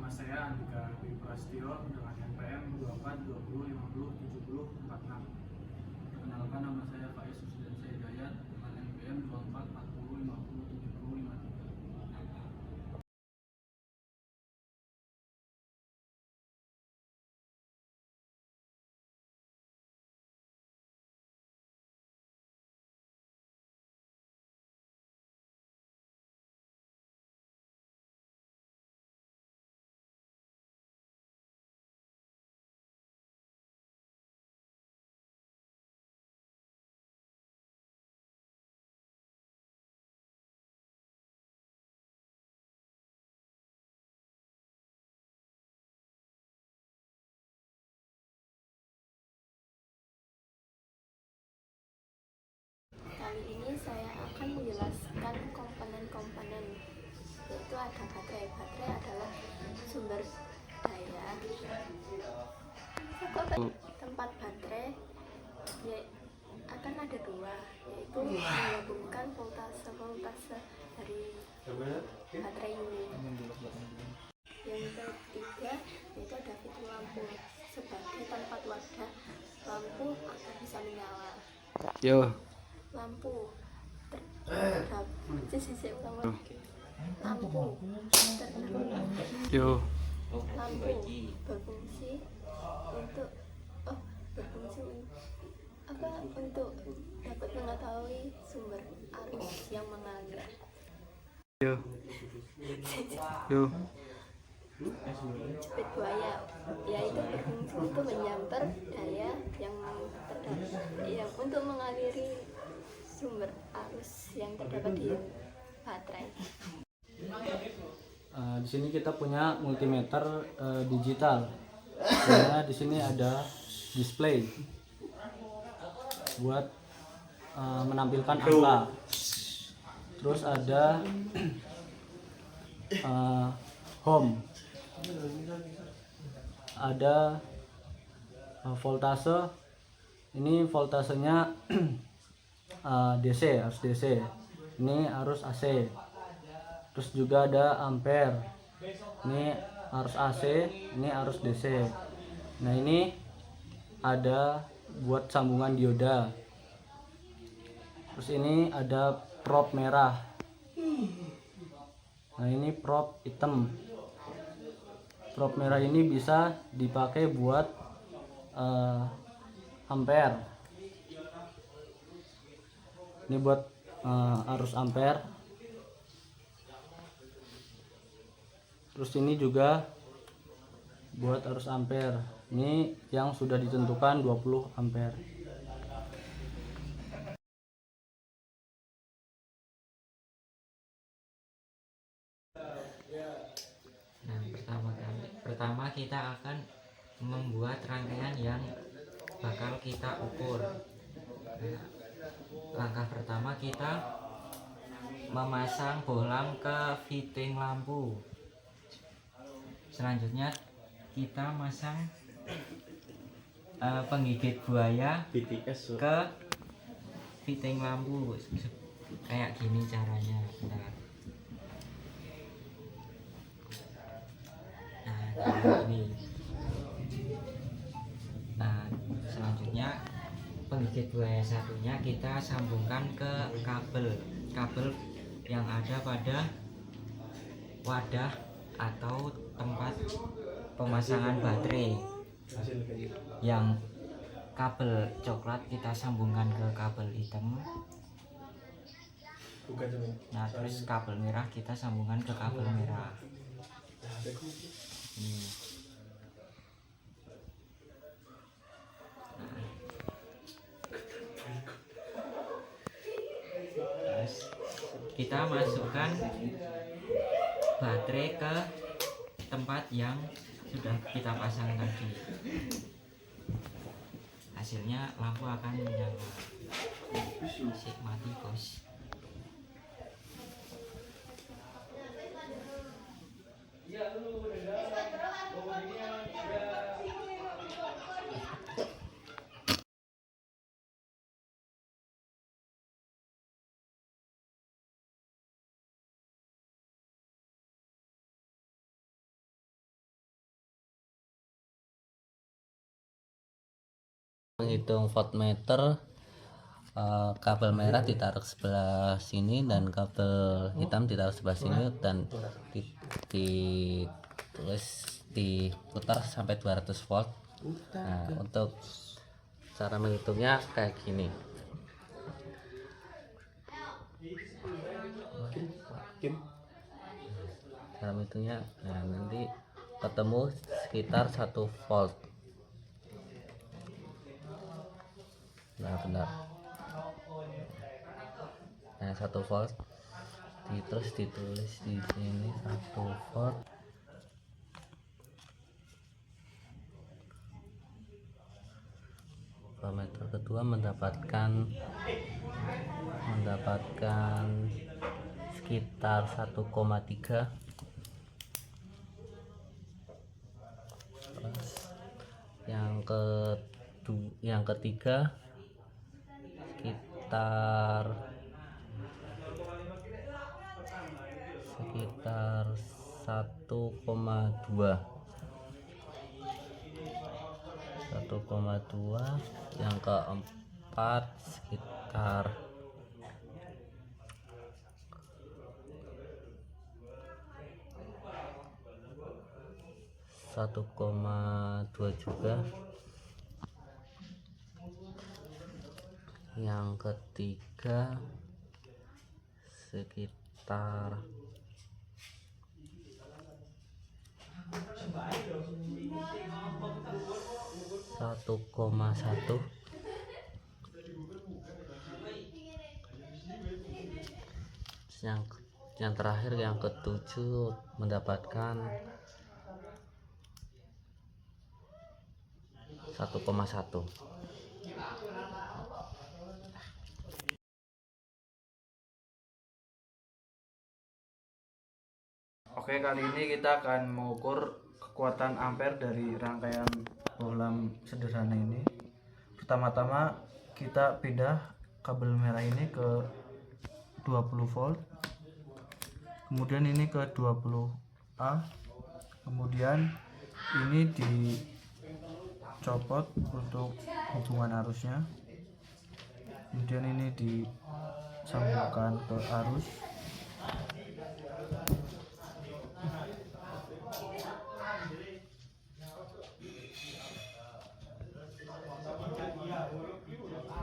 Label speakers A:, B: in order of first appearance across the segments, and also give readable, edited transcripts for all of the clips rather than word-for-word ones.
A: Nama saya Andika Dwi Prastio dengan NPM 2420507046.
B: Perkenalkan, nama saya Faiz Susdiansyah Hidayat dengan NPM 2440507053.
C: Kali ini saya akan menjelaskan komponen-komponen, yaitu ada baterai. Baterai adalah sumber daya. Tempat baterai akan ada dua, yaitu menggabungkan voltase dari baterai ini. Yang ketiga yaitu ada fitur lampu sebagai tempat wadah lampu agar bisa menyala. Lampu terhadap sisi utama. Lampu berfungsi untuk untuk dapat mengetahui sumber arus yang mengalir. Speed buaya yaitu berfungsi untuk menyambar daya yang untuk mengaliri sumber arus yang terdapat di baterai.
B: Di sini kita punya multimeter digital. Karena di sini ada display buat menampilkan angka. Terus ada home, ada voltase. Ini voltasenya DC, harus DC. Ini arus AC. Terus juga ada ampere. Ini arus AC, ini arus DC. Nah, ini ada buat sambungan dioda. Terus ini ada probe merah. Nah, ini probe hitam. Probe merah ini bisa dipakai buat ampere. Ini buat arus ampere. Terus ini juga buat arus ampere. Ini yang sudah ditentukan 20 ampere.
D: Nah, pertama kita akan membuat rangkaian yang bakal kita ukur. Nah, langkah pertama kita memasang bohlam ke fitting lampu. Selanjutnya kita masang penggigit buaya ke fitting lampu. Kayak gini caranya. Ini. Nah, selanjutnya penggigit buaya satunya kita sambungkan ke kabel yang ada pada wadah atau tempat pemasangan baterai. Yang kabel coklat kita sambungkan ke kabel hitam. Nah, terus kabel merah kita sambungkan ke kabel merah. Ini. Terus kita masukkan baterai ke tempat yang sudah kita pasang tadi. Hasilnya lampu akan menyala. Mati bos.
B: Menghitung voltmeter, kabel merah ditaruh sebelah sini dan kabel hitam ditaruh sebelah sini dan ditulis diputar sampai 200 volt. Nah, untuk cara menghitungnya kayak gini. Cara menghitungnya, nah nanti ketemu sekitar 1 volt. Benar. Nah, 1 volt terus ditulis di sini 1 volt. Parameter kedua mendapatkan sekitar 1,3. Yang ketiga sekitar 1,2. Yang keempat sekitar 1,2 juga. Yang ketiga sekitar 1,1. Yang terakhir yang ketujuh mendapatkan 1,1.
A: Oke, kali ini kita akan mengukur kekuatan ampere dari rangkaian bohlam sederhana ini. Pertama-tama kita pindah kabel merah ini ke 20 volt, kemudian ini ke 20A, kemudian ini dicopot untuk hubungan arusnya, kemudian ini disambungkan ke arus.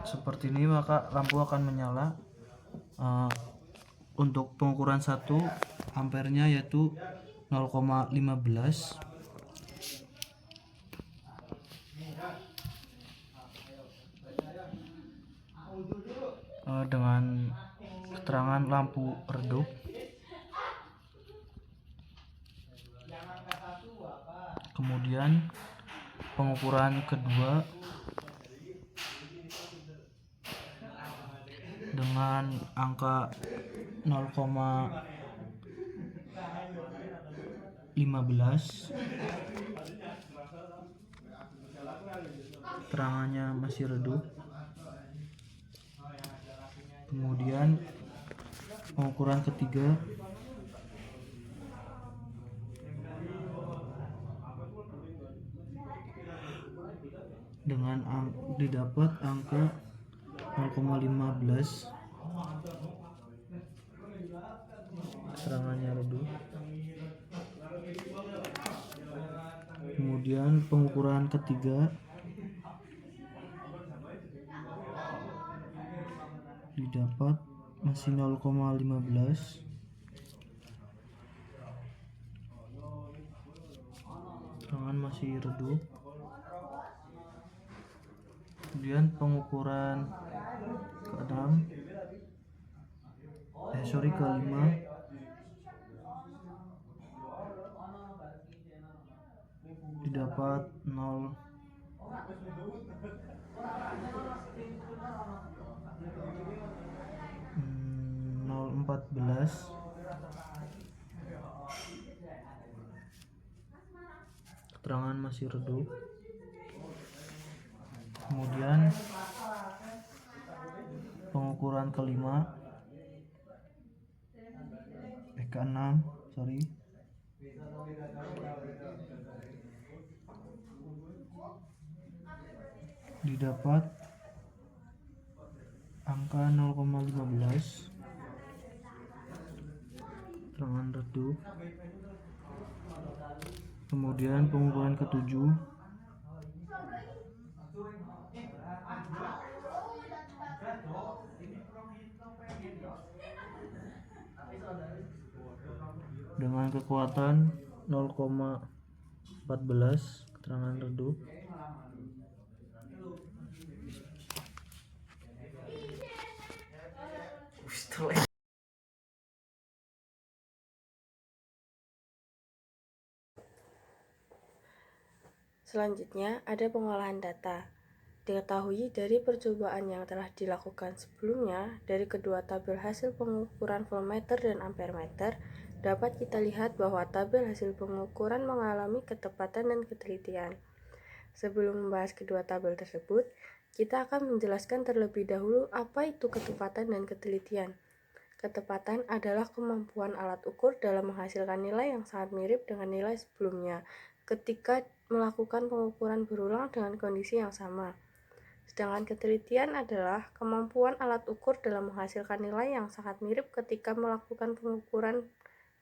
A: Seperti ini, maka lampu akan menyala. Untuk pengukuran 1 ampernya yaitu 0,15. Dengan keterangan lampu redup. Kemudian pengukuran kedua dengan angka 0,15, terangannya masih redup. Kemudian pengukuran ketiga dengan didapat angka 0,15, terangannya redup. Kemudian pengukuran ketiga didapat masih 0,15, terangan masih redup. Kemudian pengukuran kelima didapat 0,14, keterangan masih redup. Kemudian pengukuran keenam didapat angka 0,15, keterangan redup. Kemudian pengukuran ketujuh, dengan kekuatan 0,14, keterangan redup.
E: Selanjutnya ada pengolahan data. Diketahui dari percobaan yang telah dilakukan sebelumnya dari kedua tabel hasil pengukuran voltmeter dan ampermeter, dapat kita lihat bahwa tabel hasil pengukuran mengalami ketepatan dan ketelitian. Sebelum membahas kedua tabel tersebut, kita akan menjelaskan terlebih dahulu apa itu ketepatan dan ketelitian. Ketepatan adalah kemampuan alat ukur dalam menghasilkan nilai yang sangat mirip dengan nilai sebelumnya ketika melakukan pengukuran berulang dengan kondisi yang sama. Sedangkan ketelitian adalah kemampuan alat ukur dalam menghasilkan nilai yang sangat mirip ketika melakukan pengukuran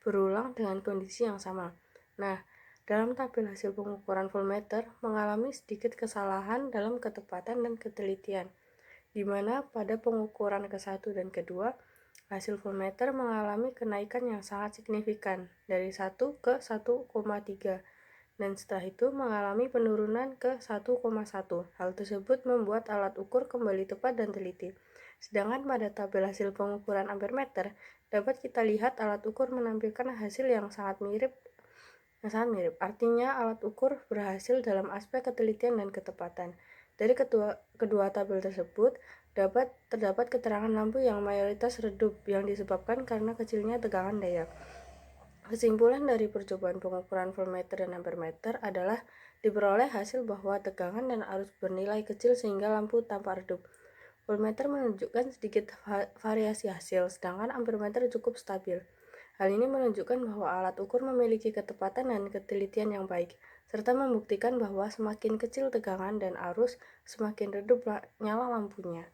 E: berulang dengan kondisi yang sama. Nah, dalam tabel hasil pengukuran voltmeter mengalami sedikit kesalahan dalam ketepatan dan ketelitian, di mana pada pengukuran ke-1 dan ke-2, hasil voltmeter mengalami kenaikan yang sangat signifikan dari 1 ke 1,3, dan setelah itu mengalami penurunan ke 1,1. Hal tersebut membuat alat ukur kembali tepat dan teliti. Sedangkan pada tabel hasil pengukuran ampermeter, dapat kita lihat alat ukur menampilkan hasil yang sangat mirip. Artinya alat ukur berhasil dalam aspek ketelitian dan ketepatan. Dari kedua tabel tersebut, terdapat keterangan lampu yang mayoritas redup yang disebabkan karena kecilnya tegangan daya. Kesimpulan dari percobaan pengukuran voltmeter dan ampermeter adalah diperoleh hasil bahwa tegangan dan arus bernilai kecil sehingga lampu tampak redup. Voltmeter menunjukkan sedikit variasi hasil, sedangkan ampermeter cukup stabil. Hal ini menunjukkan bahwa alat ukur memiliki ketepatan dan ketelitian yang baik, serta membuktikan bahwa semakin kecil tegangan dan arus, semakin redup nyala lampunya.